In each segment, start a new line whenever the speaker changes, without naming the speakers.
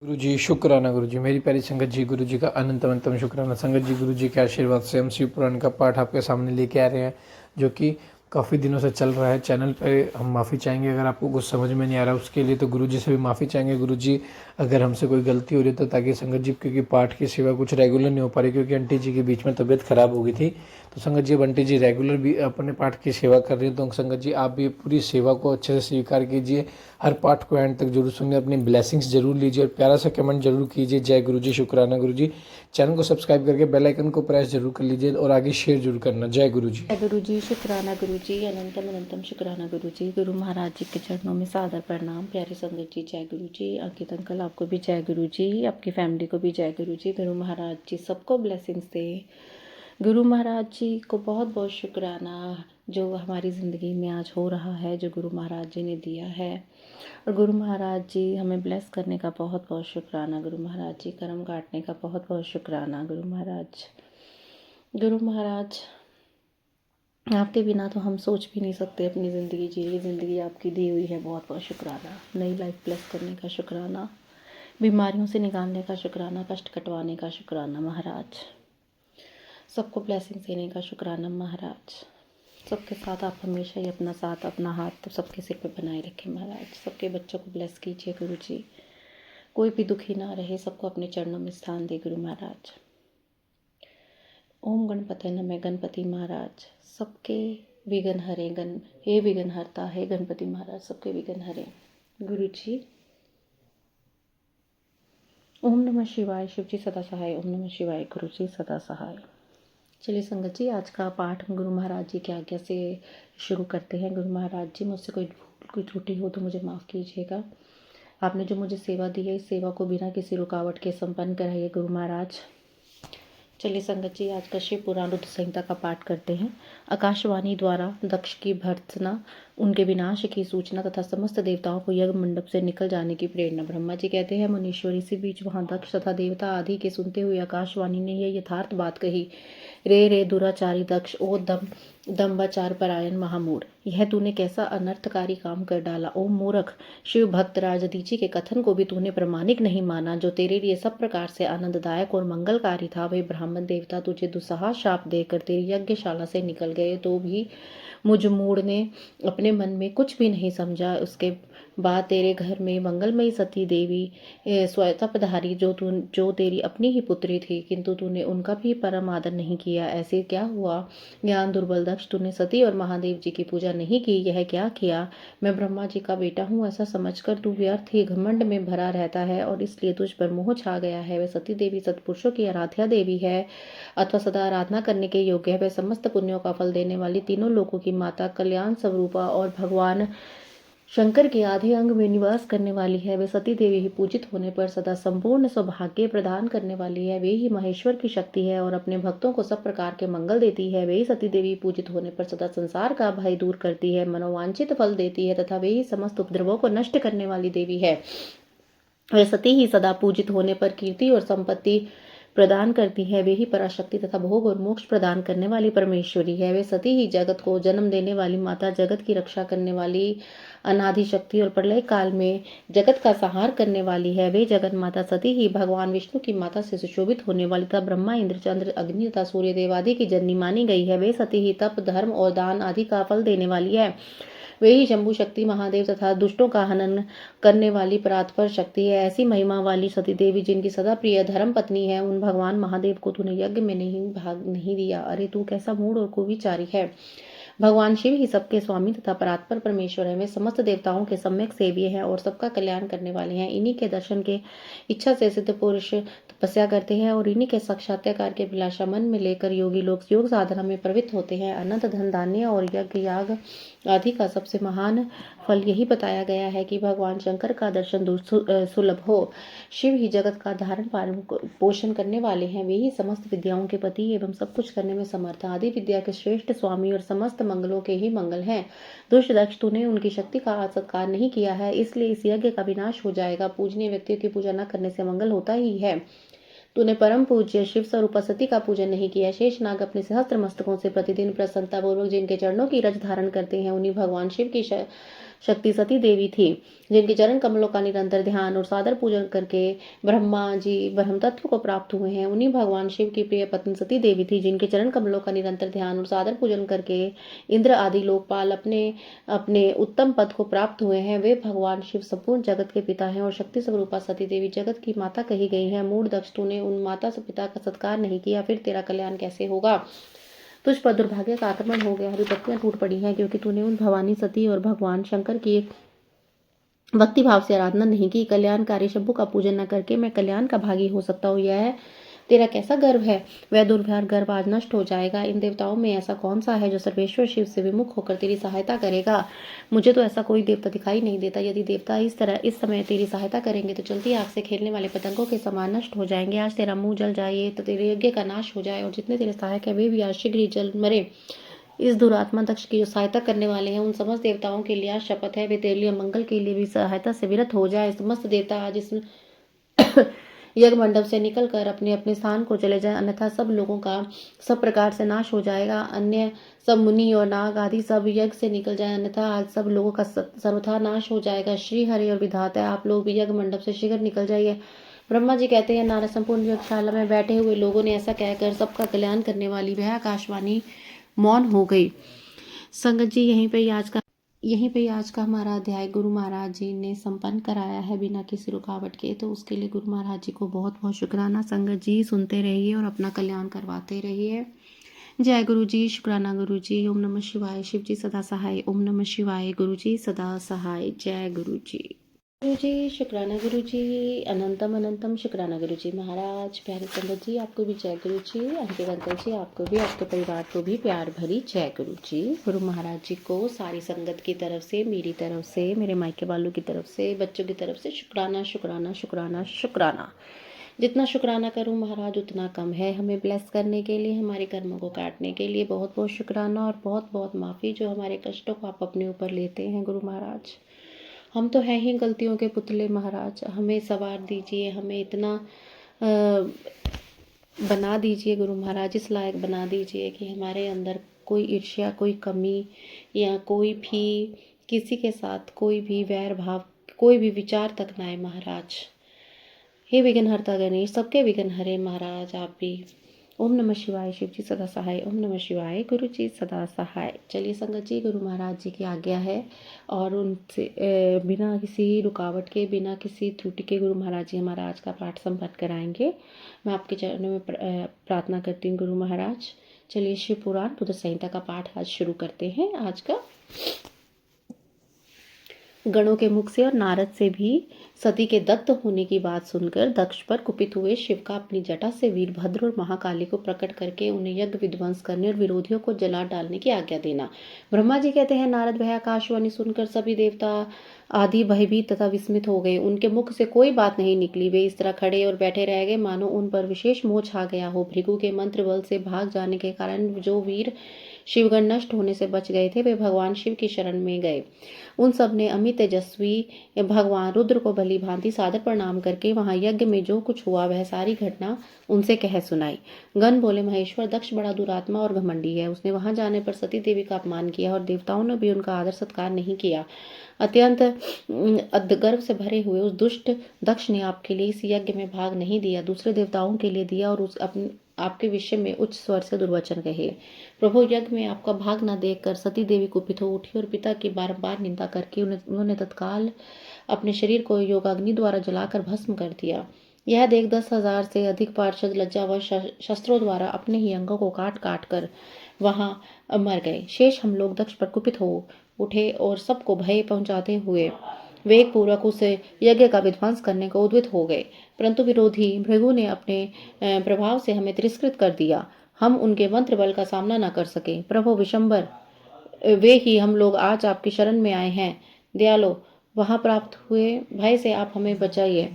गुरु जी शुक्राना गुरु जी, मेरी प्यारी संगत जी, गुरु जी का अनंत अनंतम शुक्राना। संगत जी, गुरु जी के आशीर्वाद से हम शिव पुराण का पाठ आपके सामने लेके आ रहे हैं, जो कि काफ़ी दिनों से चल रहा है चैनल पे। हम माफ़ी चाहेंगे अगर आपको कुछ समझ में नहीं आ रहा उसके लिए, तो गुरु जी से भी माफ़ी चाहेंगे। गुरु जी अगर हमसे कोई गलती हो रही है तो, ताकि संगत जी, क्योंकि पाठ की सेवा कुछ रेगुलर नहीं हो पा रही, क्योंकि आंटी जी के बीच में तबीयत खराब हो गई थी। तो संगत जी, अब आंटी जी रेगुलर भी अपने पाठ की सेवा कर रही है, तो संगत जी आप भी पूरी सेवा को अच्छे से स्वीकार कीजिए। हर पाठ को एंड तक जरूर सुनिए, अपनी ब्लेसिंग्स जरूर लीजिए और प्यारा सा कमेंट जरूर कीजिए। जय गुरु जी, शुक्राना गुरु जी। चैनल को सब्सक्राइब करके बेल आइकन को प्रेस जरूर कर लीजिए और आगे शेयर जरूर करना। जय गुरु जी।
जय गुरु जी, शुक्राना गुरु जी, अनंतम अनंतम शुक्राना गुरु जी। गुरु महाराज जी के चरणों में सादर प्रणाम। प्यारी संगत जी, जय गुरु जी। अंकित अंकल, आपको भी जय गुरु जी, आपकी फैमिली को भी जय गुरु जी। गुरु महाराज जी सबको ब्लेसिंग्स दे। गुरु महाराज जी को बहुत बहुत शुक्राना, जो हमारी ज़िंदगी में आज हो रहा है, जो गुरु महाराज जी ने दिया है। और गुरु महाराज जी हमें ब्लेस करने का बहुत बहुत शुक्राना। गुरु महाराज जी कर्म काटने का बहुत बहुत शुक्राना। गुरु महाराज, गुरु महाराज, आपके बिना तो हम सोच भी नहीं सकते अपनी ज़िंदगी जी। ये ज़िंदगी आपकी दी हुई है, बहुत बहुत शुक्राना। नई लाइफ ब्लेस करने का शुक्राना, बीमारियों से निकालने का शुक्राना, कष्ट कटवाने का शुक्राना महाराज, सबको ब्लेसिंग देने का शुक्राना महाराज। सबके साथ आप हमेशा ही अपना साथ, अपना हाथ तो सबके सिर पे बनाए रखें महाराज। सबके बच्चों को ब्लेस कीजिए गुरु जी, कोई भी दुखी ना रहे, सबको अपने चरणों में स्थान दे गुरु महाराज। ओम गणपते नमः। गणपति महाराज सबके विघ्न हरे। हे विघ्न हरता है गणपति महाराज, सबके विघ्न हरे गुरु जी। ओम नमः शिवाय। शिव जी सदा सहाय। ओम नमः शिवाय। गुरु जी सदा सहाय। चलिए संगत जी, आज का पाठ गुरु महाराज जी की आज्ञा से शुरू करते हैं। गुरु महाराज जी, मुझसे कोई भूल कोई त्रुटि हो तो मुझे माफ़ कीजिएगा। आपने जो मुझे सेवा दी है, इस सेवा को बिना किसी रुकावट के संपन्न कराइए गुरु महाराज। चलिए संगत जी, आज का शिव पुराण रुद्र संहिता का पाठ करते हैं। आकाशवाणी द्वारा दक्ष की भर्त्सना, उनके विनाश की सूचना तथा समस्त देवताओं को यज्ञ मंडप से निकल जाने की प्रेरणा। ब्रह्मा जी कहते हैं, मुनीश्वर, इसी बीच वहां दक्ष तथा देवता आदि के सुनते हुए आकाशवाणी ने यह यथार्थ बात कही। रे रे दुराचारी दक्ष, ओ दम्बाचार परायण महामूढ़, यह तूने कैसा अनर्थकारी काम कर डाला। ओ मूर्ख, शिव भक्त राजदीची के कथन को भी तूने प्रमाणिक नहीं माना, जो तेरे लिए सब प्रकार से आनंददायक और मंगलकारी था। वे ब्राह्मण देवता तुझे दुस्सह शाप देकर तेरी यज्ञशाला से निकल गए, तो भी मुझ मूढ़ ने अपने मन में कुछ भी नहीं समझा। उसके बाद तेरे घर में मंगलमयी सती देवी स्वयंतपधारी, जो तेरी अपनी ही पुत्री थी, किंतु तूने उनका भी परम आदर नहीं किया। ऐसे क्या हुआ? ज्ञान दुर्बल दक्ष, तूने सती और महादेव जी की पूजा नहीं की। यह क्या किया? मैं ब्रह्मा जी का बेटा हूँ ऐसा समझकर तू व्यर्थ ही घमंड में भरा रहता है, और इसलिए तुझ पर मोह छा गया है। वह सती देवी सत्पुरुषों की आराध्या देवी है, अथवा सदा आराधना करने के योग्य है। वह समस्त पुण्यों का फल देने वाली, तीनों लोकों की माता, कल्याण स्वरूपा और भगवान शंकर के आधे अंग में निवास करने वाली है। वे सती देवी ही पूजित होने पर सदा संपूर्ण सौभाग्य प्रदान करने वाली है। वे ही महेश्वर की शक्ति है और अपने भक्तों को सब प्रकार के मंगल देती है। वे ही सती देवी पूजित होने पर सदा संसार का भय दूर करती है, मनोवांछित फल देती है, तथा वे ही समस्त उपद्रवों को नष्ट करने वाली देवी है। वे सती ही सदा पूजित होने पर कीर्ति और संपत्ति प्रदान करती है। वे ही पराशक्ति तथा भोग और मोक्ष प्रदान करने वाली परमेश्वरी है। वे सती ही जगत को जन्म देने वाली माता, जगत की रक्षा करने वाली अनादि शक्ति और प्रलय काल में जगत का संहार करने वाली है। वे जगत माता सती ही भगवान विष्णु की माता से सुशोभित होने वाली तथा ब्रह्मा, इंद्र, चंद्र, अग्नि तथा सूर्य देव आदि की जननी मानी गई है। वे सती ही तप, धर्म और दान आदि का फल देने वाली है। वे ही शंभु शक्ति, महादेव तथा दुष्टों का हनन करने वाली परात्पर शक्ति है। ऐसी महिमा वाली सती देवी, जिनकी सदा प्रिय धर्म पत्नी है, उन भगवान महादेव को तूने यज्ञ में भाग नहीं दिया। अरे तू कैसा मूढ़ और कुविचारी है। भगवान शिव ही सबके स्वामी तथा परात्पर परमेश्वर है। वे समस्त देवताओं के सम्यक सेव्य हैं और सबका कल्याण करने वाले हैं। इन्हीं के दर्शन के इच्छा से सिद्ध पुरुष तपस्या करते हैं, और इन्हीं के साक्षात्कार के अभिलाषा मन में लेकर योगी लोग योग साधना में प्रवृत्त होते हैं। अनंत धन, धान्य और यज्ञ याग आदि का सबसे महान फल यही बताया गया है कि भगवान शंकर का दर्शन सुलभ हो। शिव ही जगत का धारण पालन पोषण करने वाले हैं। वे ही समस्त विद्याओं के पति एवं सब कुछ करने में समर्थ, आदि विद्या के श्रेष्ठ स्वामी और समस्त मंगलों के ही मंगल हैं। दुष्ट दक्ष, तूने उनकी शक्ति का सत्कार नहीं किया है, इसलिए इस यज्ञ का विनाश हो जाएगा। पूजनीय व्यक्तियों की पूजा न करने से मंगल होता ही है। तूने परम पूज्य शिव स्वरूप सती का पूजन नहीं किया। शेषनाग अपने सहस्त्र मस्तकों से प्रतिदिन प्रसन्नता पूर्वक जिनके चरणों की रज धारण करते हैं, उन्हीं भगवान शिव की शक्ति सती देवी थी, जिनके चरण कमलों का निरंतर ध्यान और सादर पूजन करके ब्रह्मा जी ब्रह्म तत्व को प्राप्त हुए हैं। उन्हीं भगवान शिव की प्रिय पत्नी सती देवी थी, जिनके चरण कमलों का निरंतर ध्यान और सादर पूजन करके इंद्र आदि लोकपाल अपने अपने उत्तम पद को प्राप्त हुए हैं। वे भगवान शिव संपूर्ण जगत के पिता हैं और शक्ति स्वरूपा सती देवी जगत की माता कही गई है। मूढ़ दक्ष, तूने उन माता से पिता का सत्कार नहीं किया, फिर तेरा कल्याण कैसे होगा? तुझ पर दुर्भाग्य का आक्रमण हो गया, विपत्तियां टूट पड़ी हैं, क्योंकि तूने उन भवानी सती और भगवान शंकर की भक्ति भाव से आराधना नहीं की। कल्याणकारी शंभु का पूजन न करके मैं कल्याण का भागी हो सकता हूँ, यह तेरा कैसा गर्व है? वह दुर्व्यवहार गर्व आज नष्ट हो जाएगा। इन देवताओं में ऐसा कौन सा है जो सर्वेश्वर शिव से विमुख होकर तेरी सहायता करेगा? मुझे तो ऐसा कोई देवता दिखाई नहीं देता। यदि देवता इस समय तेरी सहायता करेंगे तो चलती आग से खेलने वाले पतंगों के समान नष्ट हो जाएंगे। आज तेरा मुंह जल जाए तो तेरे यज्ञ का नाश हो जाए, और जितने तेरे सहायक है वे भी आज शीघ्र ही जल मरे। इस दुरात्मा दक्ष की जो सहायता करने वाले हैं, उन समस्त देवताओं के लिए आज शपथ है, वे तेरे लिए मंगल के लिए भी सहायता से विरत हो जाए। समस्त देवता आज इस यज्ञ मंडप से निकलकर अपने अपने स्थान को चले जाएं, अन्यथा सब लोगों का सब प्रकार से नाश हो जाएगा। अन्य सब मुनि और नाग आदि सब यज्ञ से निकल जाएं, अन्यथा आज सब लोगों का सर्वथा नाश हो जाएगा। श्री हरि और विधाता, आप लोग भी यज्ञ मंडप से शीघ्र निकल जाइए। ब्रह्मा जी कहते हैं, नारद संपूर्ण यज्ञशाला में बैठे हुए लोगों ने ऐसा कहकर सबका कल्याण करने वाली वह आकाशवाणी मौन हो गई। संगत जी, यहीं पे आज का हमारा अध्याय गुरु महाराज जी ने संपन्न कराया है बिना किसी रुकावट के। तो उसके लिए गुरु महाराज जी को बहुत बहुत शुक्राना। संगत जी सुनते रहिए और अपना कल्याण करवाते रहिए। जय गुरु जी, शुक्राना गुरु जी। ओम नमः शिवाय। शिव जी सदा सहाय। ओम नमः शिवाय। गुरु जी सदा सहाय। जय गुरु जी। गुरु जी शुक्राना गुरु जी। अनंतम अनंतम शुक्राना गुरु जी। महाराज, प्यारे संगत जी, आपको भी जय गुरु जी। अंकित अंकल जी, आपको भी, आपके परिवार को भी प्यार भरी जय गुरु जी। गुरु महाराज जी को सारी संगत की तरफ से, मेरी तरफ से, मेरे मायके वालों की तरफ से, बच्चों की तरफ से शुक्राना शुक्राना शुक्राना शुक्राना। जितना शुक्राना करूं महाराज उतना कम है। हमें ब्लेस करने के लिए, हमारे कर्मों को काटने के लिए बहुत बहुत शुक्राना और बहुत बहुत माफ़ी, जो हमारे कष्टों को आप अपने ऊपर लेते हैं गुरु महाराज। हम तो हैं ही गलतियों के पुतले महाराज। हमें सवार दीजिए, हमें इतना बना दीजिए गुरु महाराज, इस लायक बना दीजिए कि हमारे अंदर कोई ईर्ष्या, कोई कमी या कोई भी किसी के साथ कोई भी वैर भाव, कोई भी विचार तक ना आए महाराज। हे विघ्नहर्ता गणेश, सबके विघ्न हरे महाराज, आप भी। ओम नमः शिवाय। शिव जी सदा सहाय। ओम नमः शिवाय। गुरु जी सदा सहाय। चलिए संगत जी, गुरु महाराज जी की आज्ञा है और उनसे बिना किसी रुकावट के, बिना किसी त्रुटि के गुरु महाराज जी हमारा आज का पाठ संपन्न कराएंगे। मैं आपके चरणों में प्रार्थना करती हूँ गुरु महाराज। चलिए शिव पुराण रुद्र संहिता का पाठ आज शुरू करते हैं। आज का गणों के मुख से और नारद से भी सती के दत्त होने की बात सुनकर दक्ष पर कुपित हुए शिव का अपनी जटा से वीरभद्र और महाकाली को प्रकट करके उन्हें यज्ञ विध्वंस करने और विरोधियों को जला डालने की आज्ञा देना। ब्रह्मा जी कहते हैं, नारद वह आकाशवाणी सुनकर सभी देवता आदि भयभीत तथा विस्मित हो गए। उनके मुख से कोई बात नहीं निकली। वे इस तरह खड़े और बैठे रह गए मानो उन पर विशेष मोह छा गया हो। भृगु के मंत्र बल से भाग जाने के कारण जो वीर शिवगण नष्ट होने से बच गए थे, वे भगवान शिव की शरण में गए। उन सब ने अमित तेजस्वी भगवान रुद्र को भली भांति सादर प्रणाम करके वहां यज्ञ में जो कुछ हुआ वह सारी घटना उनसे कह सुनाई। गण बोले, महेश्वर दक्ष बड़ा दुरात्मा और घमंडी है। उसने वहां जाने पर सती देवी का अपमान किया और देवताओं ने भी उनका आदर सत्कार नहीं किया। अत्यंत गर्व से भरे हुए उस दुष्ट दक्ष ने आपके लिए इस यज्ञ में भाग नहीं दिया, दूसरे देवताओं के लिए दिया और आपके विषय में उच्च स्वर से दुर्वचन कहे। प्रभु, यज्ञ में आपका भाग न देखकर सती देवी कुपित हो उठी और पिता की बारंबार निंदा करके उन्होंने तत्काल अपने शरीर को योगाग्नि द्वारा जलाकर भस्म कर दिया। यह देख 10,000 से अधिक पार्षद लज्जावश शस्त्रों द्वारा अपने ही अंगों को काट काट कर वहां मर गए। शेष हम लोग दक्ष पर कुपित हो उठे और सबको भय पहुंचाते हुए वेग पूर्वक उस यज्ञ का विध्वंस करने को उद्यत हो गए, परंतु विरोधी भृगु ने अपने प्रभाव से हमें तिरस्कृत कर दिया। हम उनके मंत्र बल का सामना न कर सके। प्रभु विशंबर, वे ही हम लोग आज आपकी शरण में आए हैं। दयालो, वहां प्राप्त हुए भय से आप हमें बचाइए।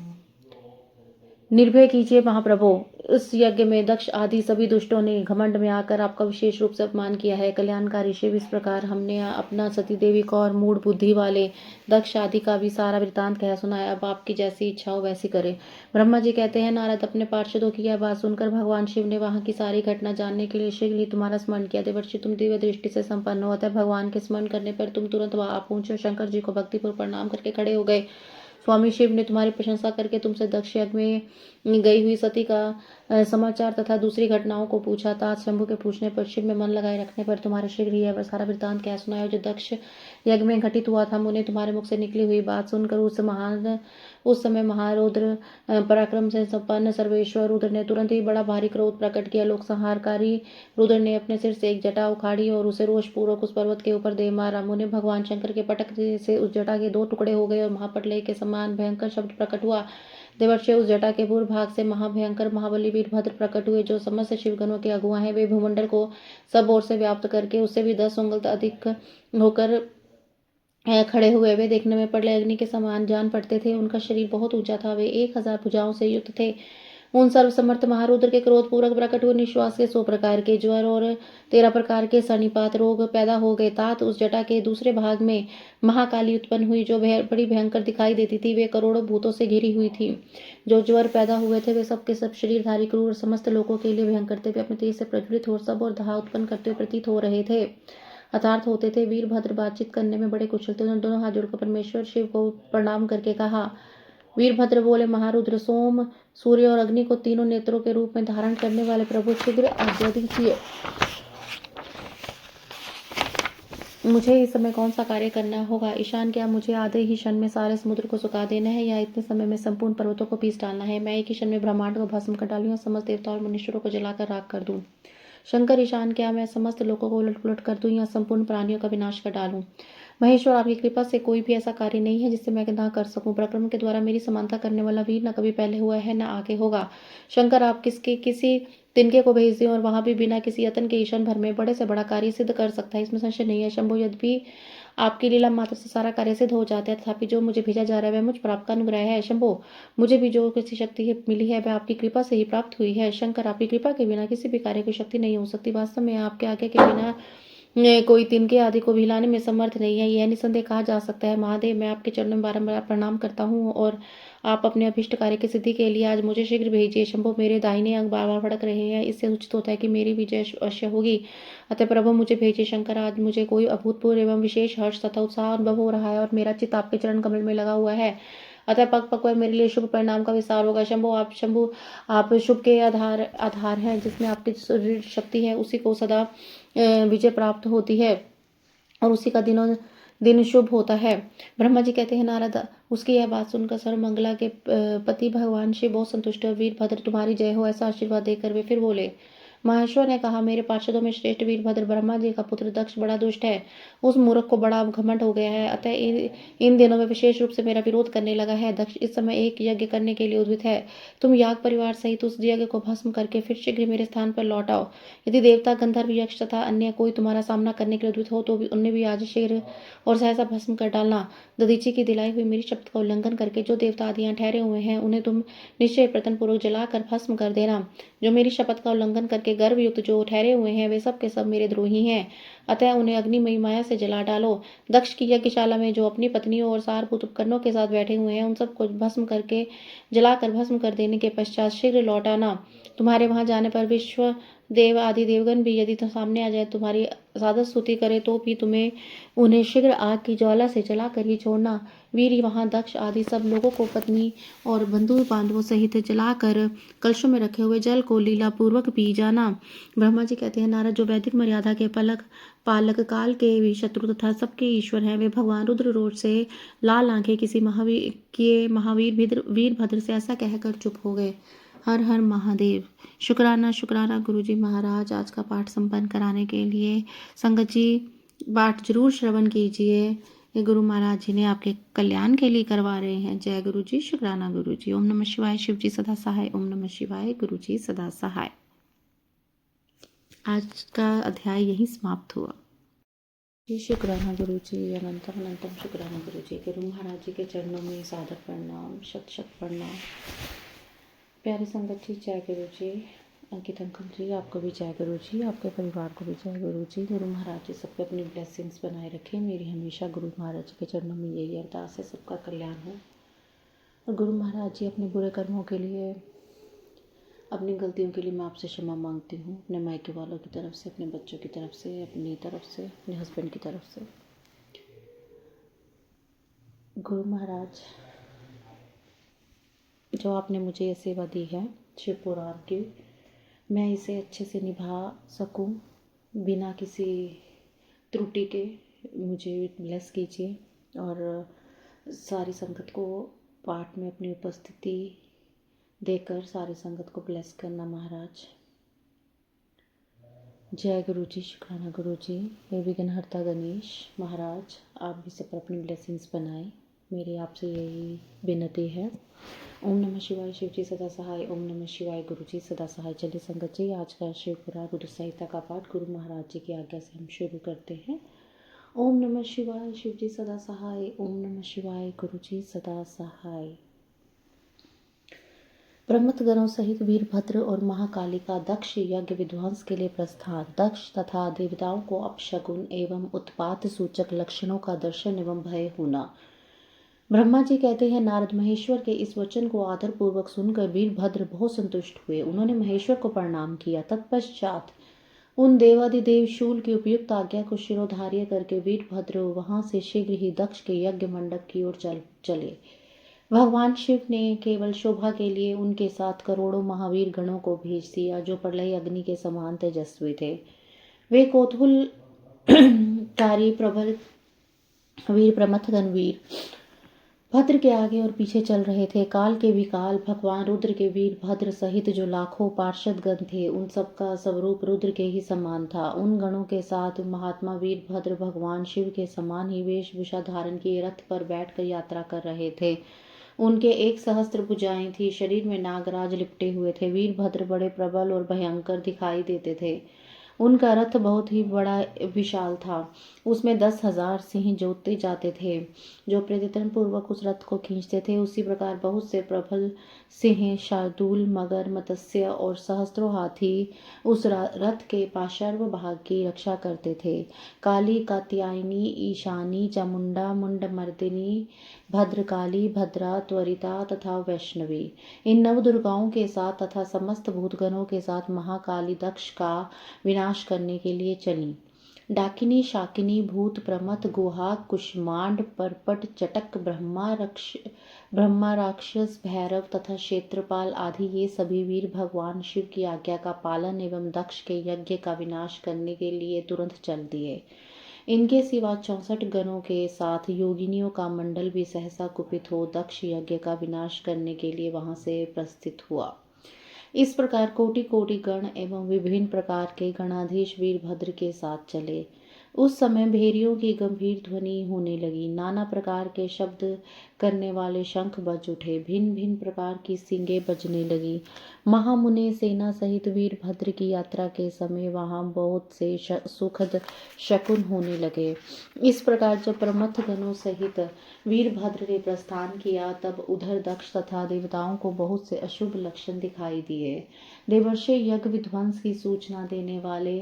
निर्भय कीजिए महाप्रभु। इस यज्ञ में दक्ष आदि सभी दुष्टों ने घमंड में आकर आपका विशेष रूप से अपमान किया है। कल्याणकारी शिव, इस प्रकार हमने अपना सती देवी को और मूढ़ बुद्धि वाले दक्ष आदि का भी सारा वृतांत कह सुनाया। अब आपकी जैसी इच्छा हो वैसी करें। ब्रह्मा जी कहते हैं, नारद अपने पार्षदों की यह बात सुनकर भगवान शिव ने वहां की सारी घटना जानने के लिए शीघ्र ही तुम्हारा स्मरण किया। देवर्षि, तुम दिव्य दृष्टि से संपन्न हो, अतः भगवान के स्मरण करने पर तुम तुरंत वहां पहुंचे और शंकर जी को भक्तिपूर्वक प्रणाम करके खड़े हो गए। स्वामी शिव ने तुम्हारी प्रशंसा करके तुमसे दक्ष यज्ञ में गई हुई सती का समाचार तथा दूसरी घटनाओं को पूछा। तात शंभु के पूछने पर, शिव में मन लगाए रखने पर तुम्हारे शीघ्र ही यह सारा वृतांत क्या सुनाया जो दक्ष यज्ञ में घटित हुआ था। मुने तुम्हारे मुख से निकली हुई बात सुनकर उस समय महारुद्र पराक्रम से संपन्न सर्वेश्वर रुद्र ने तुरंत ही बड़ा भारी क्रोध प्रकट किया। लोक संहारकारी रुद्र ने अपने सिर से एक जटा उखाड़ी और उसे रोष पूर्वक उस पर्वत के ऊपर दे मारा। मुने भगवान शंकर के पटक से उस जटा के 2 टुकड़े हो गए और महाप्रलय के समान भयंकर शब्द प्रकट हुआ। देवर्षि, उस जटा के पूर्व भाग से महाभयंकर महाबली वीरभद्र प्रकट हुए, जो समस्त शिवगणों के अगुआ हैं। वे भूमंडल को सब ओर से व्याप्त करके उससे भी 10 उंगल अधिक होकर खड़े हुए। वे देखने में प्रलय अग्नि के समान जान पड़ते थे। उनका शरीर बहुत ऊंचा था। वे 1000 भुजाओं से युक्त थे। उन सर्वसमर्थ महारुद्र के क्रोध पूर्वक प्रकट हुए निश्वास के 100 प्रकार के ज्वर और 13 प्रकार के सनिपात रोग पैदा हो गए। तात उस जटा के दूसरे भाग में महाकाली उत्पन्न हुई, जो बड़ी भयंकर दिखाई देती थी। वे करोड़ों भूतों से घिरी हुई थी। जो ज्वर पैदा हुए थे वे सब के सब शरीरधारी क्रूर समस्त लोगों के लिए भयंकर थे। वे अपने तेज से प्रज्वलित हो सब और दहा उत्पन्न करते हुए प्रतीत हो रहे थे, अर्थात होते थे। वीरभद्र बातचीत करने में बड़े कुशल थे। उन्होंने दोनों हाथ जोड़कर परमेश्वर शिव को प्रणाम करके कहा। वीरभद्र बोले, महारुद्र, सोम, सूर्य और अग्नि को तीनों नेत्रों के रूप में धारण करने वाले प्रभु, शीघ्र आज्ञा दीजिए। मुझे इस समय कौन सा कार्य करना होगा? ईशान, क्या मुझे आधे ही क्षण में सारे समुद्र को सुखा देना है या इतने समय में संपूर्ण पर्वतों को पीस डालना है? मैं एक ही क्षण में ब्रह्मांड को भस्म कर डालूं या समस्त देवताओं और मनुष्यों को जलाकर राख कर दूं? शंकर, ईशान, क्या मैं समस्त लोगों को उलट पुलट कर दूं या संपूर्ण प्राणियों का विनाश कर डालूं? महेश्वर, आपकी कृपा से कोई भी ऐसा कार्य नहीं है जिससे मैं ना कर सकूं। पराक्रम के द्वारा मेरी समानता करने वाला वीर न कभी पहले हुआ है न आगे होगा। शंकर, आप किसी तिनके को भेज दें और वहां भी बिना किसी यत्न के ईशान भर में बड़े से बड़ा कार्य सिद्ध कर सकता है, इसमें संशय नहीं है। शंभु, यद्यपि आपकी लीला मात्र से सारा कार्य सिद्ध हो जाता है, तथापि जो मुझे भेजा जा रहा है वह मुझ पर आपका अनुग्रह है। शंभु, मुझे भी जो किसी शक्ति मिली है वह आपकी कृपा से ही प्राप्त हुई है। शंकर, आपकी कृपा के बिना किसी भी कार्य की शक्ति नहीं हो सकती। वास्तव में आपके आज्ञा के बिना कोई तिनके आदि को भी हिलाने में समर्थ नहीं है, यह निसंदेह कहा जा सकता है। महादेव, मैं आपके चरणों में बारंबार प्रणाम करता हूँ और आप अपने अभिष्ट कार्य की सिद्धि के लिए आज मुझे शीघ्र भेजिए। शंभु, मेरे दाहिने अंग बार बार भड़क रहे हैं, इससे सूचित होता है कि मेरी विजय अवश्य होगी, अतः प्रभु मुझे भेजिए। शंकर, आज मुझे कोई अभूतपूर्व एवं विशेष हर्ष तथा उत्साह अनुभव हो रहा है और मेरा चित्त आपके चरण कमल में लगा हुआ है, अतः पग पग पर मेरे लिए शुभ परिणाम का विस्तार होगा। शंभु, आप शुभ के आधार हैं, जिसमें आपकी शरीर शक्ति है उसी को सदा विजय प्राप्त होती है और उसी का दिन शुभ होता है। ब्रह्मा जी कहते हैं, नारद, उसकी यह बात सुनकर सर्वमंगला के पति भगवान शिव बहुत संतुष्ट और वीरभद्र तुम्हारी जय हो ऐसा आशीर्वाद देकर वे फिर बोले। महेश्वर ने कहा, मेरे पार्षदों में श्रेष्ठ वीरभद्र ब्रह्मा जी का पुत्र दक्ष बड़ा दुष्ट है। उस मूर्ख को बड़ा घमंड हो गया है, अतः इन दिनों में विशेष रूप से मेरा विरोध करने लगा है। दक्ष इस समय एक यज्ञ करने के लिए उद्यत है। तुम याग परिवार सहित उस यज्ञ को भस्म करके फिर शीघ्र मेरे स्थान पर लौट आओ। यदि देवता, गंधर्व, यक्ष तथा अन्य कोई तुम्हारा सामना करने के लिए उद्यत हो तो भी उन्हें भी आज शीघ्र और सहसा भस्म कर डालना। दधीची की दिलाई हुई मेरी शब्द का उल्लंघन करके जो देवता आदि यहाँ ठहरे हुए हैं उन्हें तुम निश्चय प्रयत्न पूर्वक जलाकर भस्म कर देना। जो मेरी शपथ का उल्लंघन करके गर्वयुक्त जो ठहरे हुए हैं वे सब के सब मेरे द्रोही हैं, अतः उन्हें अग्निमयी माया से जला डालो। दक्ष की यज्ञशाला में जो अपनी पत्नियों और सारभूत उपकरणों के साथ बैठे हुए हैं उन सबको भस्म करके जलाकर भस्म कर देने के पश्चात शीघ्र लौट आना। तुम्हारे वहां जाने पर विश्व देव आदि देवगण भी यदि तुम सामने आ जाए तुम्हारी सादर स्तुति करे तो भी तुम्हें उन्हें शीघ्र आग की ज्वाला से जलाकर ही छोड़ना। वीर वहां दक्ष आदि सब लोगों को पत्नी और बंधु बांधवों सहित जलाकर कलशों में रखे हुए जल को लीला पूर्वक पी जाना। ब्रह्मा जी कहते हैं, नारद, जो वैदिक मर्यादा के पालक काल के भी शत्रु तथा सबके ईश्वर हैं वे भगवान रुद्र रोष से लाल आंखें किसी महावीर वीरभद्र से ऐसा कहकर चुप हो गए। हर हर महादेव। शुक्राना गुरुजी महाराज, आज का पाठ संपन्न कराने के लिए। संगत जी पाठ जरूर श्रवण कीजिए, ये गुरु महाराज जी ने आपके कल्याण के लिए करवा रहे हैं। जय गुरु जी, शुक्राना गुरु जी। ओम नमः शिवाय, शिव जी सदा सहाय। ओम नमः शिवाय, गुरु जी सदा सहाय। आज का अध्याय यही समाप्त हुआ। जी शुक्राना गुरु जी, अनंतम अनंतम शुक्राना गुरु जी। गुरु महाराज जी के चरणों में सादर प्रणाम, शत शत प्रणाम। प्यारी संगत जी, जय गुरु जी। अंकित अंकल जी, आपको भी जय गुरु जी, आपके परिवार को भी जय गुरु जी। गुरु महाराज जी सब पे अपनी ब्लेसिंग्स बनाए रखें। मेरी हमेशा गुरु महाराज जी के चरणों में यही अरदास है, सबका कल्याण हो। और गुरु महाराज जी, अपने बुरे कर्मों के लिए, अपनी गलतियों के लिए मैं आपसे क्षमा मांगती हूँ, अपने मायके वालों की तरफ से, अपने बच्चों की तरफ से, अपनी तरफ से, अपने हस्बैंड की तरफ से। गुरु महाराज, जो आपने मुझे ये सेवा दी है शिव पुराण की, मैं इसे अच्छे से निभा सकूं बिना किसी त्रुटि के मुझे ब्लेस कीजिए। और सारी संगत को पाठ में अपनी उपस्थिति देकर सारी संगत को ब्लेस करना महाराज। जय गुरु जी, शुक्राना गुरु जी। हे विघ्नहर्ता गणेश महाराज, आप भी सब पर अपनी ब्लेसिंग्स बनाएं, मेरी आपसे यही विनती है। ओम नमः शिवाय, शिव जी सदा सहाय। ओम नमः शिवाय, गुरु जी सदा सहाय। चलिए संगत जी, आज का शिवपुराण गुरु संहिता का पाठ गुरु महाराज जी की आज्ञा से हम शुरू करते हैं। ओम नमः शिवाय, शिव जी सदा सहाय। ओम नमः शिवाय, गुरु जी सदा सहाय। ब्रह्मतगणों सहित वीरभद्र और महाकाली का दक्ष यज्ञ विध्वंस के लिए प्रस्थान। दक्ष तथा देवताओं को अपशकुन एवं उत्पात सूचक लक्षणों का दर्शन एवं भय होना। ब्रह्मा जी कहते हैं, नारद महेश्वर के इस वचन को आदर पूर्वक सुनकर वीरभद्र बहुत संतुष्ट हुए। उन्होंने महेश्वर को प्रणाम किया। तत्पश्चात उन देवादिदेव शूल की उपयुक्त आज्ञा को शिरोधार्य करके वीरभद्र वहां से शीघ्र ही दक्ष के यज्ञ मंडप की ओर चले। भगवान शिव ने केवल शोभा के लिए उनके साथ करोड़ों महावीर गणों को भेज दिया, जो प्रलय अग्नि के समान तेजस्वी थे। वे कौतूहलकारी प्रबल वीर प्रमथगण वीर भद्र के आगे और पीछे चल रहे थे। काल के विकाल भगवान रुद्र के वीर भद्र सहित जो लाखों पार्षद गण थे, उन सबका स्वरूप रुद्र के ही समान था। उन गणों के साथ महात्मा वीरभद्र भगवान शिव के समान ही वेशभूषा धारण किए रथ पर बैठकर यात्रा कर रहे थे। उनके 1 सहस्त्र भुजाएं थी, शरीर में नागराज लिपटे हुए थे। वीरभद्र बड़े प्रबल और भयंकर दिखाई देते थे। उनका रथ बहुत ही बड़ा विशाल था। उसमें 10,000 सिंह जोते जाते थे, जो प्रयत्न पूर्वक उस रथ को खींचते थे। उसी प्रकार बहुत से प्रबल सिंह, शार्दूल, मगर, मत्स्य और सहस्त्रों हाथी उस रथ के पार्श्व भाग की रक्षा करते थे। काली, कात्यायनी, ईशानी, चामुंडा, मुंडमर्दिनी, भद्रकाली, भद्रा, त्वरिता तथा वैष्णवी, इन 9 दुर्गाओं के साथ तथा समस्त भूतगणों के साथ महाकाली दक्ष का विनाश करने के लिए चली। डाकिनी, शाकिनी, भूत, प्रमथ, गुहा, कुष्मांड, परपट, चटक, ब्रह्मा राक्षस, भैरव तथा क्षेत्रपाल आदि ये सभी वीर भगवान शिव की आज्ञा का पालन एवं दक्ष के यज्ञ का विनाश करने के लिए तुरंत चल दिए। इनके सिवा 64 गणों के साथ योगिनियों का मंडल भी सहसा कुपित हो दक्ष यज्ञ का विनाश करने के लिए वहां से प्रस्थित हुआ। इस प्रकार कोटि कोटि गण एवं विभिन्न प्रकार के गणाधीश वीरभद्र के साथ चले। उस समय भेरियों की गंभीर ध्वनि होने लगी। नाना प्रकार के शब्द करने वाले शंख बज उठे। भिन्न भिन्न प्रकार की सींगें बजने लगी। महामुनि सेना सहित वीरभद्र की यात्रा के समय वहां बहुत से सुखद शकुन होने लगे। इस प्रकार जब प्रमथ गणों सहित वीरभद्र ने प्रस्थान किया, तब उधर दक्ष तथा देवताओं को बहुत से अशुभ लक्षण दिखाई दिए। देवर्षि यज्ञ विध्वंस की सूचना देने वाले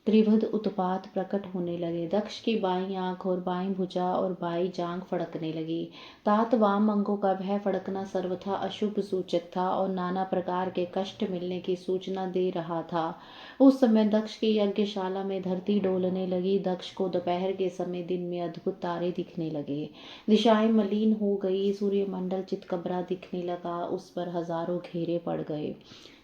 त्रिविध उत्पात प्रकट होने लगे। दक्ष की बाईं आंख और बाईं भुजा और बाईं जांघ फड़कने लगी। तात वाम अंगों का भय फड़कना सर्वथा अशुभ सूचक था और नाना प्रकार के कष्ट मिलने की सूचना दे रहा था। उस समय दक्ष की यज्ञशाला में धरती डोलने लगी। दक्ष को दोपहर के समय दिन में अद्भुत तारे दिखने लगे। दिशाएं मलिन हो गई। सूर्यमंडल चितकबरा दिखने लगा। उस पर हजारों घेरे पड़ गए,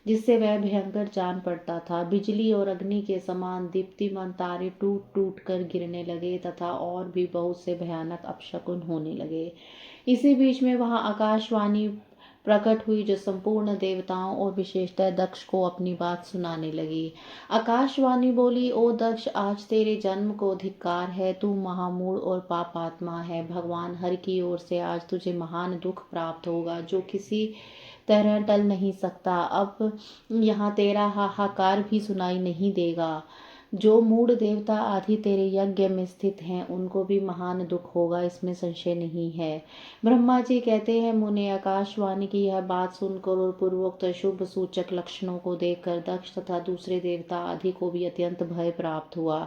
जिससे वह भयंकर जान पड़ता था। बिजली और अग्नि के समान दीप्तिमान तारे टूट टूट कर गिरने लगे तथा और भी बहुत से भयानक अपशकुन होने लगे। इसी बीच में वहां आकाशवाणी प्रकट हुई, जो संपूर्ण देवताओं और विशेषतः दक्ष को अपनी बात सुनाने लगी। आकाशवाणी बोली, ओ दक्ष, आज तेरे जन्म को धिक्कार है। तू महामूढ़ और पापात्मा है। भगवान हरि की ओर से आज तुझे महान दुख प्राप्त होगा, जो किसी तरह टल नहीं सकता। अब यहाँ तेरा हाहाकार भी सुनाई नहीं देगा। जो मूढ़ देवता आदि तेरे यज्ञ में स्थित हैं उनको भी महान दुख होगा, इसमें संशय नहीं है। ब्रह्मा जी कहते हैं, मुने आकाशवाणी की यह बात सुनकर और पूर्वोक्त शुभ सूचक लक्षणों को देखकर दक्ष तथा दूसरे देवता आदि को भी अत्यंत भय प्राप्त हुआ।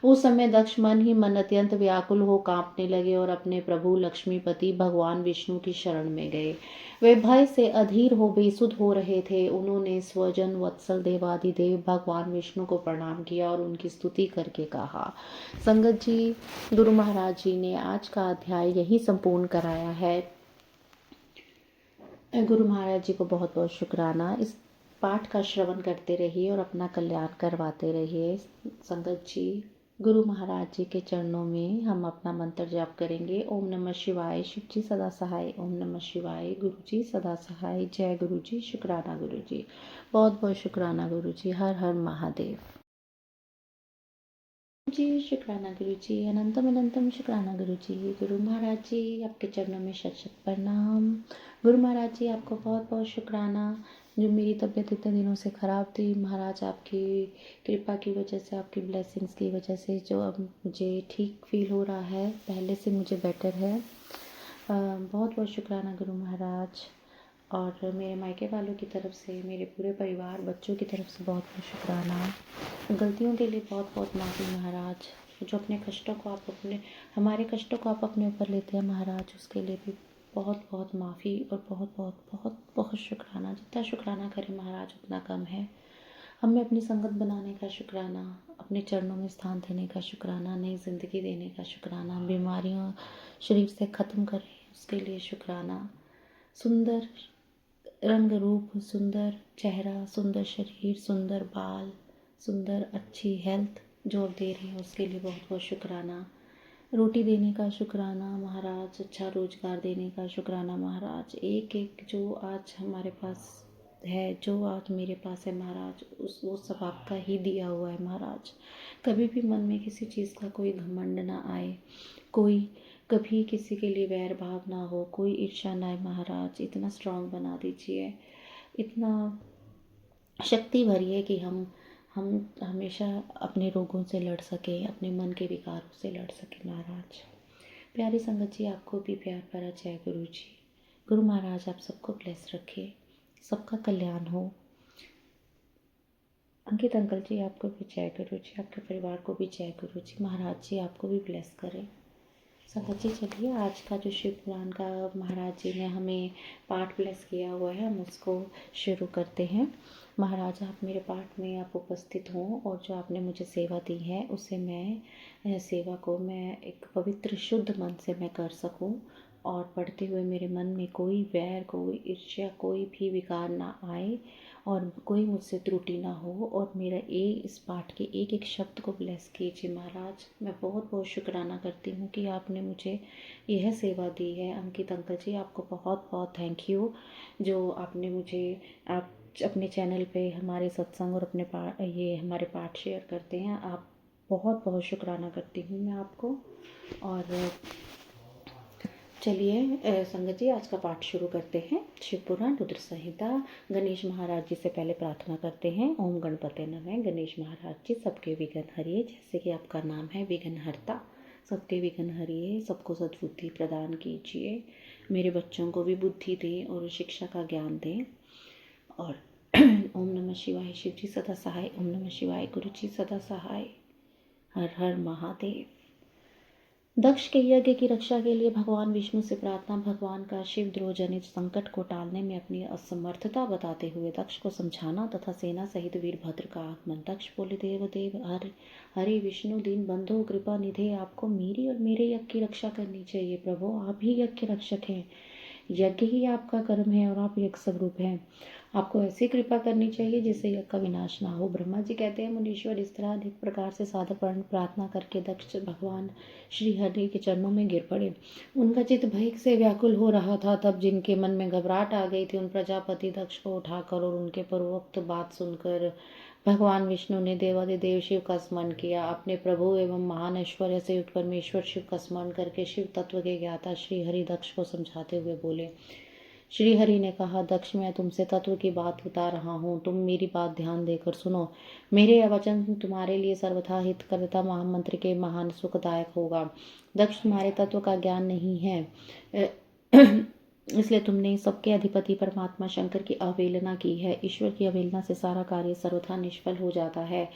उस समय दक्ष मन ही मन अत्यंत व्याकुल हो कांपने लगे और अपने प्रभु लक्ष्मीपति भगवान विष्णु की शरण में गए। वे भय से अधीर हो बेसुध हो रहे थे। उन्होंने स्वजन वत्सल देवादिदेव भगवान विष्णु को प्रणाम किया और उनकी स्तुति करके कहा। संगत जी, गुरु महाराज जी ने आज का अध्याय यही संपूर्ण कराया है। गुरु महाराज जी को बहुत बहुत शुक्राना। इस पाठ का श्रवण करते रहिए और अपना कल्याण करवाते रहिए। संगत जी, गुरु महाराज जी के चरणों में हम अपना मंत्र जाप करेंगे। ओम नमः शिवाय, शिव जी सदा सहाय। ओम नमः शिवाय, गुरु जी सदा सहाय। जय गुरु जी, शुक्राना गुरु जी, बहुत बहुत शुक्राना गुरु जी। हर हर महादेव जी, शुक्राना गुरु जी, अनंतम अनंतम शुक्राना गुरु जी। गुरु महाराज जी, आपके चरणों में शत शत प्रणाम। गुरु महाराज जी, आपको बहुत बहुत शुक्राना। जो मेरी तबीयत इतने दिनों से ख़राब थी, महाराज आपकी कृपा की वजह से, आपकी ब्लेसिंग्स की वजह से जो अब मुझे ठीक फील हो रहा है, पहले से मुझे बेटर है। बहुत बहुत शुक्राना गुरु महाराज। और मेरे मायके वालों की तरफ से, मेरे पूरे परिवार बच्चों की तरफ से बहुत बहुत शुक्राना। गलतियों के लिए बहुत बहुत माफ़ी महाराज। जो अपने कष्टों को आप हमारे कष्टों को आप अपने ऊपर लेते हैं महाराज, उसके लिए भी बहुत बहुत माफ़ी और बहुत बहुत बहुत बहुत शुक्राना। जितना शुक्राना करें महाराज उतना कम है। हमें अपनी संगत बनाने का शुक्राना, अपने चरणों में स्थान देने का शुक्राना, नई ज़िंदगी देने का शुक्राना, बीमारियों शरीर से ख़त्म करें उसके लिए शुक्राना। सुंदर रंग रूप, सुंदर चेहरा, सुंदर शरीर, सुंदर बाल, सुंदर अच्छी हेल्थ जो आप दे रहे हैं उसके लिए बहुत बहुत शुक्राना। रोटी देने का शुक्राना महाराज, अच्छा रोजगार देने का शुक्राना महाराज। एक एक जो आज हमारे पास है, जो आज मेरे पास है महाराज, वो सब आपका ही दिया हुआ है महाराज। कभी भी मन में किसी चीज़ का कोई घमंड ना आए, कोई कभी किसी के लिए वैर भाव ना हो, कोई ईर्ष्या ना आए महाराज। इतना स्ट्रांग बना दीजिए, इतना शक्ति भरिए कि हम हमेशा अपने रोगों से लड़ सकें, अपने मन के विकारों से लड़ सकें महाराज। प्यारी संगत जी, आपको भी प्यार भरा जय गुरु जी। गुरु महाराज आप सबको ब्लेस रखे, सबका कल्याण हो। अंकित अंकल जी, आपको भी जय गुरु जी, आपके परिवार को भी जय गुरु जी। महाराज जी आपको भी ब्लेस करें। संगत जी, चलिए आज का जो शिव पुराण का महाराज जी ने हमें पाठ ब्लेस किया हुआ है, हम उसको शुरू करते हैं। महाराज, आप मेरे पाठ में आप उपस्थित हों और जो आपने मुझे सेवा दी है उसे मैं सेवा को मैं एक पवित्र शुद्ध मन से मैं कर सकूं और पढ़ते हुए मेरे मन में कोई वैर, कोई ईर्ष्या, कोई भी विकार ना आए और कोई मुझसे त्रुटि ना हो और मेरा इस पाठ के एक एक शब्द को ब्लेस कीजिए महाराज। मैं बहुत बहुत शुक्राना करती हूँ कि आपने मुझे यह सेवा दी है। अंकित अंकल जी, आपको बहुत बहुत थैंक यू जो आपने मुझे, आप अपने चैनल पे हमारे सत्संग और अपने ये हमारे पाठ शेयर करते हैं। आप बहुत बहुत शुक्राना करती हूँ मैं आपको। और चलिए संगत जी, आज का पाठ शुरू करते हैं। शिव पुराण रुद्र संहिता। गणेश महाराज जी से पहले प्रार्थना करते हैं। ओम गणपते नमः। गणेश महाराज जी, सबके विघ्न हरिए। जैसे कि आपका नाम है विघ्नहर्ता, सबके विघ्न हरिए, सबको सद्बुद्धि प्रदान कीजिए। मेरे बच्चों को भी बुद्धि दें और शिक्षा का ज्ञान दें। और ओम नमः शिवाय, शिव जी सदा सहाय। ओम नमः शिवाय, गुरु जी सदा सहाय। हर हर महादेव। दक्ष के यज्ञ की रक्षा के लिए भगवान विष्णु से प्रार्थना। भगवान का शिवद्रोह जनित संकट को टालने में अपनी असमर्थता बताते हुए दक्ष को समझाना तथा सेना सहित वीरभद्र का आगमन। दक्ष बोले, देव हरे विष्णु दीन बंधो कृपा निधे, आपको मेरी और मेरे यज्ञ की रक्षा करनी चाहिए। प्रभु, आप ही यज्ञ के रक्षक हैं, यज्ञ ही आपका कर्म है और आप यज्ञ स्वरूप हैं। आपको ऐसी कृपा करनी चाहिए जिससे यज्ञ का विनाश ना हो। ब्रह्मा जी कहते हैं, मुनीश्वर इस तरह अनेक प्रकार से साधक प्रार्थना करके दक्ष भगवान श्री हरि के चरणों में गिर पड़े। उनका चित्त भय से व्याकुल हो रहा था। तब जिनके मन में घबराहट आ गई थी, उन प्रजापति दक्ष को उठाकर और उनके पूर्वोक्त बात सुनकर भगवान विष्णु ने देवादिदेव शिव का स्मरण किया। अपने प्रभु एवं महान ऐश्वर्य से युक्त परमेश्वर शिव का स्मरण करके शिव तत्व के ज्ञाता श्री हरि दक्ष को समझाते हुए बोले, श्री हरि ने कहा, दक्ष मैं तुमसे तत्व की बात बता रहा हूँ, तुम मेरी बात ध्यान देकर सुनो। मेरे यह वचन तुम्हारे लिए सर्वथा हितकर्ता महामंत्र के महान सुखदायक होगा। दक्ष तुम्हारे तत्व का ज्ञान नहीं है, इसलिए तुमने सबके अधिपति परमात्मा शंकर की अवहेलना की है। ईश्वर की अवहेलना से सारा कार्य सर्वथा निष्फल हो जाता है।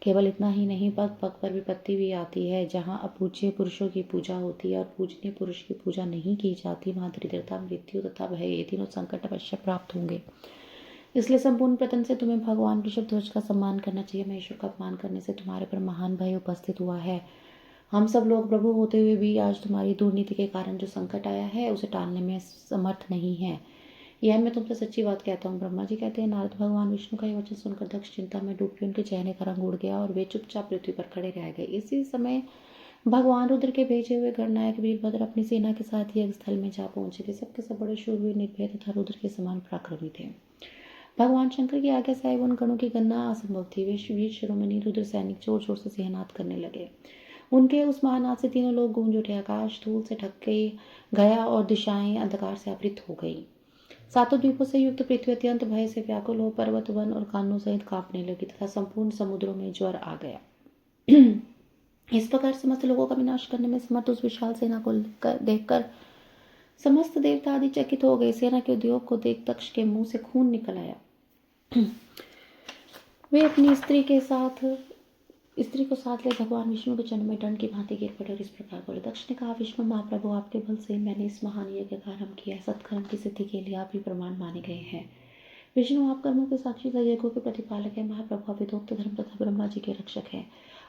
केवल इतना ही नहीं, पग पग पर विपत्ति भी आती है। जहाँ अपूज्य पुरुषों की पूजा होती है और पूजनीय पुरुष की पूजा नहीं की जाती, वहाँ दरिद्रता, मृत्यु तथा भय, ये तीनों संकट अवश्य प्राप्त होंगे। इसलिए संपूर्ण प्रयत्न से तुम्हें भगवान ऋषभध्वज का सम्मान करना चाहिए। महेश्वर का अपमान करने से तुम्हारे पर महान भय उपस्थित हुआ है। हम सब लोग प्रभु होते हुए भी आज तुम्हारी दुर्नीति के कारण जो संकट आया है उसे टालने में समर्थ नहीं है। यह मैं तुमसे सच्ची बात कहता हूँ। ब्रह्मा जी कहते हैं, नारद भगवान विष्णु का यह वचन सुनकर दक्ष चिंता में डूब के उनके चेहरे का रंग उड़ गया और वे चुपचाप पृथ्वी पर खड़े रह गए। इसी समय भगवान रुद्र के भेजे हुए गणनायक वीरभद्र अपनी सेना के साथ यज्ञ स्थल में जा पहुंचे थे। सबके सब बड़े शूरवीर, निर्भय तथा रुद्र के समान पराक्रमी थे। भगवान शंकर की आज्ञा से उन गणों की गणना असंभव थी। वे वीर शिरोमणि रुद्र सैनिक जोर जोर से सिंहनाद करने लगे। उनके उस महानाद से तीनों लोग गूंज उठे। आकाश धूल से ढक गया और दिशाएं अंधकार से आवृत हो गई। सातों द्वीपों से युक्त पृथ्वी अत्यंत भय से व्याकुल हो पर्वत, वन और कानों सहित कांपने लगी तथा संपूर्ण समुद्रों में ज्वर आ गया। इस प्रकार समस्त लोगों का विनाश करने में समर्थ उस विशाल सेना को देखकर समस्त देवता आदि चकित हो गए। सेना के उद्योग को देख दक्ष के मुंह से खून निकल आया। वे अपनी स्त्री को साथ ले भगवान विष्णु के चरण में दंड की भांति गिर पड़े और इस प्रकार बोले। दक्ष ने कहा, विष्णु महाप्रभु, आपके बल से मैंने इस महान यज्ञ का आरंभ किया है। सत्कर्म की सिद्धि के लिए आप ही प्रमाण माने गए हैं। विष्णु आप कर्मों के साक्षी यज्ञों के प्रतिपालक है। महाप्रभु आप वेदोक्त धर्म तथा ब्रह्मा जी के रक्षक हैं।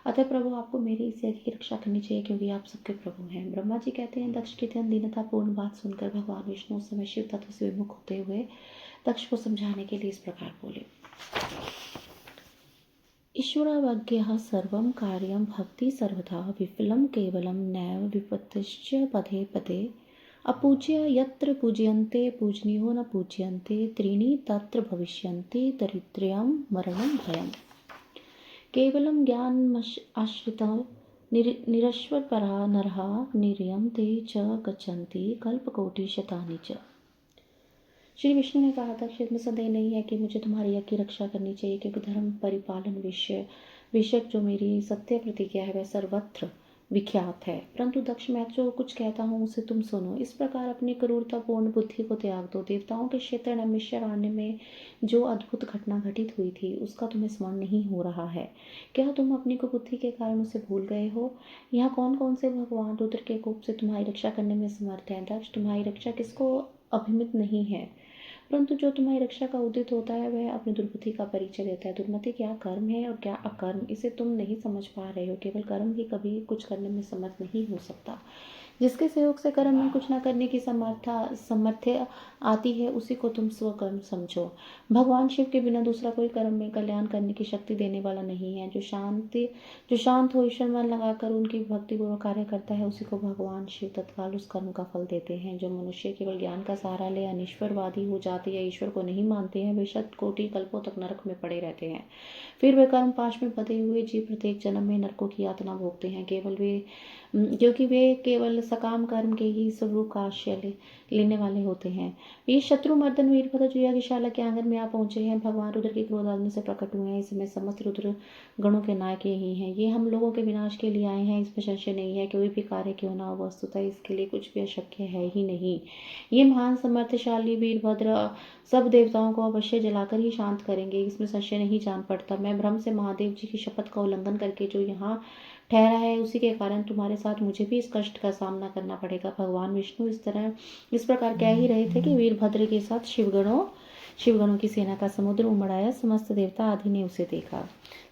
अतः प्रभु आपको मेरे इस यज्ञ की रक्षा करनी चाहिए, क्योंकि आप सबके प्रभु हैं। ब्रह्मा जी कहते हैं, दक्ष की दीनतापूर्ण बात सुनकर भगवान विष्णु उस समय शिव तत्व से विमुख होते हुए दक्ष को समझाने के लिए इस प्रकार बोले। ईश्वरावज्ञः सर्वं कार्यं भक्ति सर्वथा विफलं केवलं नैव विपत्तिश्च पदे पदे अपूज्य यत्र पूज्यन्ते पूजनीयो न पूज्यन्ते त्रीणि तत्र भविष्यन्ति दरिद्र्यं मरणं भयम्। केवलं ज्ञानमाश्रितः निरश्वरपरा नरः निर्यं ते च गच्छन्ति कल्पकोटिशतानि च। श्री विष्णु ने कहा था, इसमें संदेह नहीं है कि मुझे तुम्हारी यज्ञ की रक्षा करनी चाहिए, क्योंकि धर्म परिपालन विषयक जो मेरी सत्य प्रतिज्ञा है वह सर्वत्र विख्यात है। परंतु दक्ष, मैं जो कुछ कहता हूँ उसे तुम सुनो। इस प्रकार अपनी क्रूरतापूर्ण बुद्धि को त्याग दो। देवताओं के क्षेत्र नैमिषारण्य में जो अद्भुत घटना घटित हुई थी उसका तुम्हें स्मरण नहीं हो रहा है क्या? तुम अपनी कुबुद्धि के कारण उसे भूल गए हो? यहाँ कौन कौन से भगवान रुद्र के कोप से तुम्हारी रक्षा करने में समर्थ है? दक्ष, तुम्हारी रक्षा किसको अभिमित नहीं है, परंतु जो तुम्हारी रक्षा का उदित होता है वह अपनी दुर्बुद्धि का परिचय देता है। दुर्मति क्या कर्म है और क्या अकर्म, इसे तुम नहीं समझ पा रहे हो। केवल कर्म ही कभी कुछ करने में समर्थ नहीं हो सकता। जिसके सहयोग से कर्म में कुछ न करने की सामर्थ्य आती है उसी को तुम स्वकर्म समझो। भगवान शिव के बिना दूसरा कोई कर्म में कल्याण करने की शक्ति देने वाला नहीं है। जो शांत हो ईश्वर मन लगाकर उनकी भक्ति पूर्वक कार्य करता है उसी को भगवान शिव तत्काल उस कर्म का फल देते हैं। जो मनुष्य केवल ज्ञान का सहारा ले अनिश्वरवादी हो जाते या ईश्वर को नहीं मानते हैं, वे शत कोटि कल्पों तक नरक में पड़े रहते हैं। फिर वे कर्म पाश में बंधे हुए जीव प्रत्येक जन्म में नरकों की यातना भोगते हैं, क्योंकि वे केवल सकाम कर्म के ही स्वरूप का आश्रय लेने वाले होते हैं। ये शत्रु मर्दन वीरभद्र जो यज्ञशाला के आंगन में आ पहुंचे हैं, भगवान रुद्र की क्रोध आग्नि से प्रकट हुए हैं। इसमें समस्त रुद्र गणों के नायक यही हैं। ये हम लोगों के विनाश के लिए आए हैं, इसमें संशय नहीं है। कोई भी कार्य क्यों ना हो, वस्तुतः इसके लिए कुछ भी अशक्य है ही नहीं। ये महान समर्थशाली वीरभद्र सब देवताओं को अवश्य जलाकर ही शांत करेंगे, इसमें संशय नहीं जान पड़ता। मैं भ्रम से महादेव जी की शपथ का उल्लंघन करके जो यहाँ ठहरा है उसी के कारण तुम्हारे साथ मुझे भी इस कष्ट का सामना करना पड़ेगा। भगवान विष्णु इस प्रकार कह ही रहे थे कि वीरभद्र के साथ शिवगणों की सेना का समुद्र उमड़ आया। समस्त देवता आदि ने उसे देखा।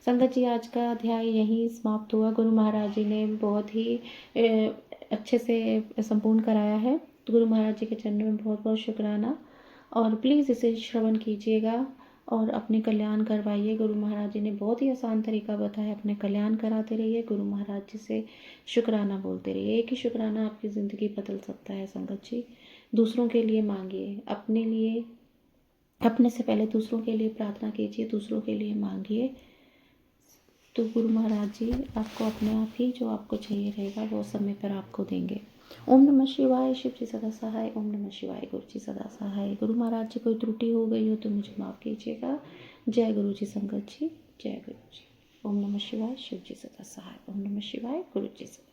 संगत जी, आज का अध्याय यहीं समाप्त हुआ। गुरु महाराज जी ने बहुत ही अच्छे से संपूर्ण कराया है। तो गुरु महाराज जी के चरणों में बहुत बहुत शुक्राना, और प्लीज़ इसे श्रवण कीजिएगा और अपने कल्याण करवाइए। गुरु महाराज जी ने बहुत ही आसान तरीका बताया, अपने कल्याण कराते रहिए। गुरु महाराज जी से शुक्राना बोलते रहिए। एक ही शुक्राना आपकी ज़िंदगी बदल सकता है। संगत जी, दूसरों के लिए मांगिए, अपने से पहले दूसरों के लिए प्रार्थना कीजिए, दूसरों के लिए मांगिए, तो गुरु महाराज जी आपको अपने आप ही जो आपको चाहिए रहेगा वो समय पर आपको देंगे। ओम नमः शिवाय, शिव जी सदा सहाय। ओम नमः शिवाय, गुरु जी सदा सहाय। गुरु महाराज जी कोई त्रुटि हो गई हो तो मुझे माफ़ कीजिएगा। जय गुरु जी संगत जी, जय गुरु जी। ओम नमः शिवाय, शिव जी सदा सहाय। ओम नमः शिवाय, गुरु जी सदा